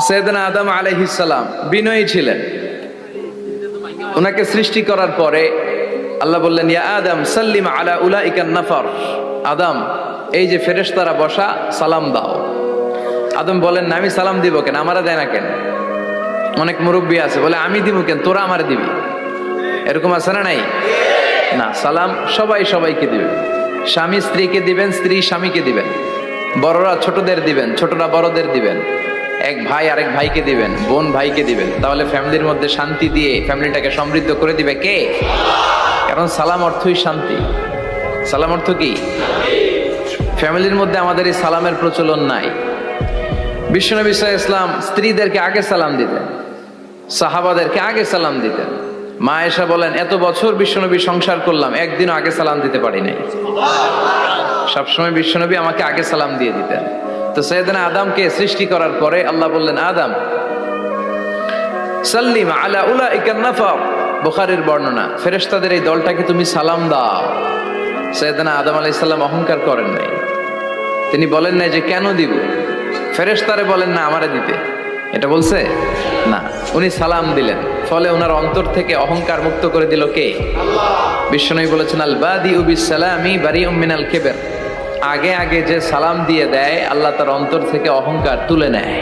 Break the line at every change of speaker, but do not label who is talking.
সাইয়েদনা আদম আলাইহিস সালাম বিনয়ী ছিলেন। ওনাকে সৃষ্টি করার পরে আল্লাহ বললেন, ইয়া আদম সাল্লিম আলা উলাইকান নাফার। আদম, এই যে ফেরেশতারা বসা, সালাম দাও। আদম বলেন, না, আমি সালাম দিব কেন, আমারা দেয় না কেন? অনেক মুরব্বী আছে বলে, আমি দিব কেন, তোরা আমারে দিবি। এরকম আছে না নাই? না, সালাম সবাই সবাইকে দিবেন। স্বামী স্ত্রীকে দিবেন, স্ত্রী স্বামীকে দিবেন, বড়রা ছোটদের দিবেন, ছোটরা বড়দের দিবেন, এক ভাই আরেক ভাইকে দিবেন, বোন ভাইকে দিবেন। তাহলে ফ্যামিলির মধ্যে শান্তি দিয়ে ফ্যামিলিটাকে সমৃদ্ধ করে দিবে কে? কারণ সালাম অর্থই শান্তি। সালাম অর্থ কি? ফ্যামিলির মধ্যে আমাদের এই সালামের প্রচলন নাই। বিশ্বনবী সাল্লাল্লাহু আলাইহি ওয়াসাল্লাম স্ত্রীদেরকে আগে সালাম দিতেন, সাহাবাদেরকে আগে সালাম দিতেন। মা আয়েশা বলেন, এত বছর বিশ্বনবী সংসার করলাম, একদিনও আগে সালাম দিতে পারি নাই। সবসময় বিশ্বনবী আমাকে আগে সালাম দিয়ে দিতেন। তো সাইয়েদনা আদমকে সৃষ্টি করার পরে আল্লাহ বললেন, আদম সাল্লিম আলা উলাইকান নাফার। বুখারীর বর্ণনা, ফেরেশতাদের এই দলটাকে তুমি সালাম দাও। সাইয়েদনা আদম আলাইহিস সালাম অহংকার করেন নাই। তিনি বলেন নাই যে কেন দিব। ফেরেশতারে বলেন না আমারে দিতে, এটা বলছে না, উনি সালাম দিলেন। ফলে ওনার অন্তর থেকে অহংকার মুক্ত করে দিল কে? আল্লাহ। বিশ্বনবী বলেছেন, আল বাদিউ বিসসালামি বারিউম মিনাল কিবর। আগে আগে যে সালাম দিয়ে দেয়, আল্লাহ তার অন্তর থেকে অহংকার তুলে নেয়।